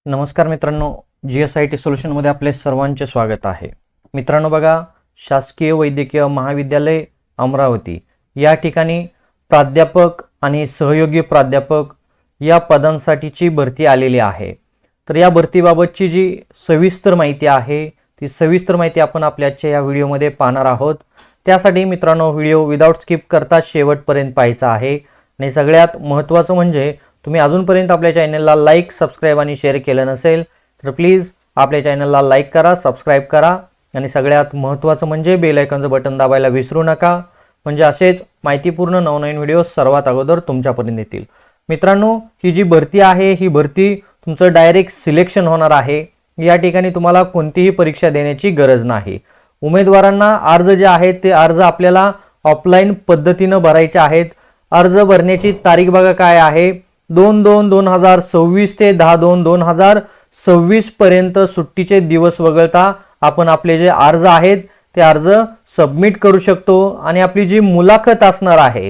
नमस्कार मित्रांनो, GSIT सोल्युशनमध्ये आपले सर्वांचे स्वागत आहे. मित्रांनो बघा, शासकीय वैद्यकीय महाविद्यालय अमरावती या ठिकाणी प्राध्यापक आणि सहयोगी प्राध्यापक या पदांसाठीची भरती आलेली आहे. तर या भरतीबाबतची जी सविस्तर माहिती आहे ती सविस्तर माहिती आपण आपल्याच्या या व्हिडिओमध्ये पाहणार आहोत. त्यासाठी मित्रांनो व्हिडिओ विदाउट स्किप करता शेवटपर्यंत पाहायचा आहे. आणि सगळ्यात महत्त्वाचं म्हणजे तुम्ही अजूनपर्यंत आपल्या चॅनलला लाईक, सबस्क्राइब आणि शेअर केलं नसेल तर प्लीज आपल्या चॅनलला लाईक करा, सबस्क्राइब करा आणि सगळ्यात महत्त्वाचं म्हणजे बेल आयकॉनचं बटन दाबायला विसरू नका, म्हणजे असेच माहितीपूर्ण नवनवीन व्हिडिओ सर्वात अगोदर तुमच्यापर्यंत येतील. मित्रांनो, ही जी भरती आहे ही भरती तुमचं डायरेक्ट सिलेक्शन होणार आहे. या ठिकाणी तुम्हाला कोणतीही परीक्षा देण्याची गरज नाही. उमेदवारांना अर्ज जे आहेत ते अर्ज आपल्याला ऑफलाईन पद्धतीने भरायचे आहेत. अर्ज भरण्याची तारीख बघा काय आहे, 2/2/2026 ते 10/2/2026 पर्यंत सुट्टीचे दिवस वगळता आपण आपले जे अर्ज आहेत ते अर्ज सबमिट करू शकतो. आणि आपली जी मुलाखत असणार आहे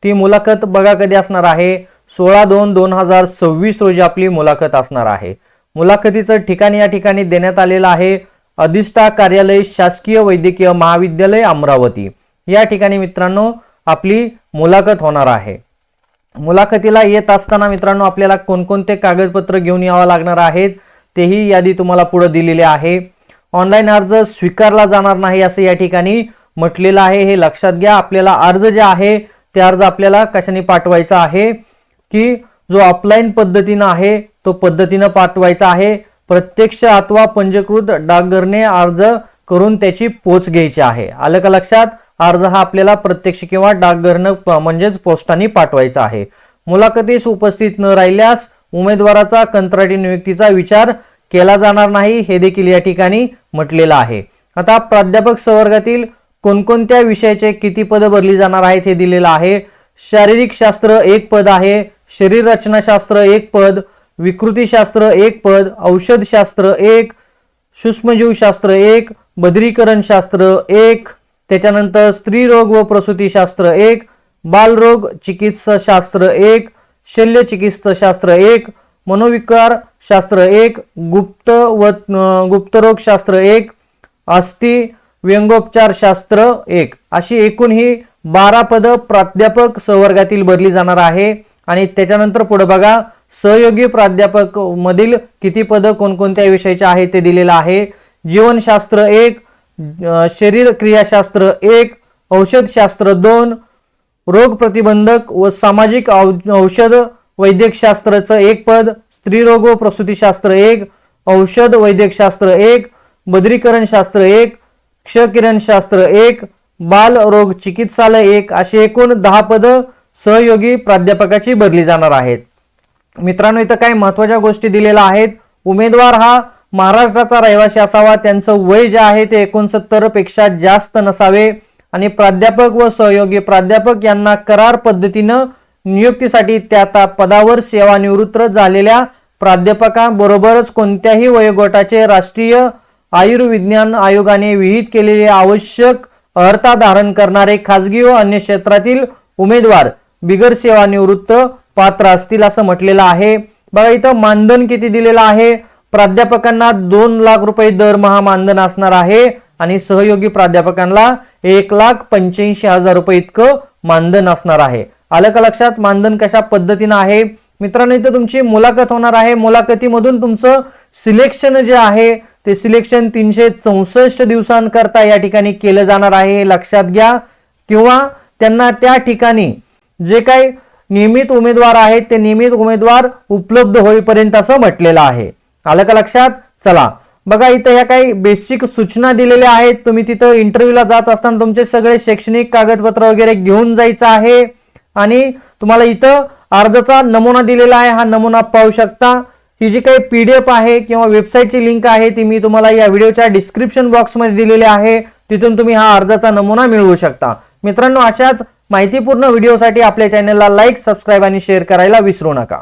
ती मुलाखत बघा कधी असणार आहे, 16/2/2026 रोजी आपली मुलाखत असणार आहे. मुलाखतीचं ठिकाण या ठिकाणी देण्यात आलेलं आहे, अधिष्ठा कार्यालय शासकीय वैद्यकीय महाविद्यालय अमरावती. या ठिकाणी मित्रांनो आपली मुलाखत होणार आहे. मुलाखतीला येत असताना मित्रांनो आपल्याला कोणकोणते कागदपत्र घेऊन यावं लागणार आहेत तेही यादी तुम्हाला पुढे दिलेली आहे. ऑनलाईन अर्ज स्वीकारला जाणार नाही असं या ठिकाणी म्हटलेलं आहे, हे लक्षात घ्या. आपल्याला अर्ज जे आहे ते अर्ज आपल्याला कशाने पाठवायचा आहे की जो ऑफलाईन पद्धतीने आहे तो पद्धतीने पाठवायचा आहे. प्रत्यक्ष अथवा पंजीकृत डाकघरने अर्ज करून त्याची पोच घ्यायची आहे. आलं का लक्षात? अर्ज हा आपल्याला प्रत्यक्ष किंवा डाकघरनं म्हणजेच पोस्टाने पाठवायचा आहे. मुलाखतीस उपस्थित न राहिल्यास उमेदवाराचा कंत्राटी नियुक्तीचा विचार केला जाणार नाही, हे देखील या ठिकाणी म्हटलेलं आहे. आता प्राध्यापक संवर्गातील कोणकोणत्या विषयाचे किती पद भरली जाणार आहेत हे दिलेलं आहे. शारीरिक शास्त्र 1 पद आहे, शरीर रचनाशास्त्र 1 पद, विकृतीशास्त्र 1 पद, औषधशास्त्र 1, सूक्ष्मजीवशास्त्र 1, बद्रीकरण शास्त्र 1, त्याच्यानंतर स्त्री रोग व प्रसूतीशास्त्र 1, बालरोग चिकित्साशास्त्र 1, शल्य चिकित्साशास्त्र 1, मनोविकार शास्त्र 1, गुप्तरोग शास्त्र 1, अस्थि व्यंगोपचार शास्त्र 1, अशी एकूण ही 12 पद प्राध्यापक संवर्गातील भरली जाणार आहे. आणि त्याच्यानंतर पुढे बघा, सहयोगी प्राध्यापक मधील किती पद कोणकोणत्या विषयाचे आहे ते दिलेलं आहे. जीवनशास्त्र 1, शरीर क्रियाशास्त्र 1, औषधशास्त्र 2, रोग प्रतिबंधक व सामाजिक औषध वैद्यकशास्त्राचं 1 पद, स्त्रीरोग व प्रसूतीशास्त्र 1, औषध वैद्यकशास्त्र 1, बद्रीकरण शास्त्र 1, क्षकिरणशास्त्र 1, बाल रोग चिकित्सालय 1, अशी एकूण 10 पद सहयोगी प्राध्यापकाची भरली जाणार आहेत. मित्रांनो, इथं काही महत्त्वाच्या गोष्टी दिलेल्या आहेत. उमेदवार हा महाराष्ट्राचा रहिवासी असावा, त्यांचं वय जे आहे ते 69 पेक्षा जास्त नसावे आणि प्राध्यापक व सहयोगी प्राध्यापक यांना करार पद्धतीनं नियुक्तीसाठी त्या पदावर सेवानिवृत्त झालेल्या प्राध्यापकांबरोबरच कोणत्याही वयोगटाचे राष्ट्रीय आयुर्विज्ञान आयोगाने विहित केलेले आवश्यक अर्हता धारण करणारे खाजगी व अन्य क्षेत्रातील उमेदवार बिगर सेवानिवृत्त पात्र असतील असं म्हटलेलं आहे. बघा इथं मानधन किती दिलेलं आहे. प्राध्यापकांना 2 लाख रुपये दरमहा मानधन असणार आहे आणि सहयोगी प्राध्यापकांना 1,85,000 रुपये इतकं मानधन असणार आहे. आलं का लक्षात? मानधन कशा पद्धतीनं आहे मित्रांनो, इथं तुमची मुलाखत होणार आहे. मुलाखतीमधून तुमचं सिलेक्शन जे आहे ते सिलेक्शन 364 दिवसांकरता या ठिकाणी केलं जाणार आहे, हे लक्षात घ्या. किंवा त्यांना त्या ठिकाणी जे काही नियमित उमेदवार आहेत ते नियमित उमेदवार उपलब्ध होईपर्यंत असं म्हटलेलं आहे. आलं का लक्षात? चला बघा, इथं ह्या काही बेसिक सूचना दिलेल्या आहेत. तुम्ही तिथं इंटरव्ह्यूला जात असताना तुमचे सगळे शैक्षणिक कागदपत्र वगैरे घेऊन जायचं आहे. आणि तुम्हाला इथं अर्जाचा नमुना दिलेला आहे, हा नमुना पाहू शकता. ही जी काही PDF आहे किंवा वेबसाईटची लिंक आहे ती मी तुम्हाला या व्हिडिओच्या डिस्क्रिप्शन बॉक्समध्ये दिलेली आहे, तिथून तुम्ही हा अर्जाचा नमुना मिळवू शकता. मित्रांनो, अशाच माहितीपूर्ण व्हिडिओसाठी आपल्या चॅनलला लाईक, सबस्क्राइब आणि शेअर करायला विसरू नका.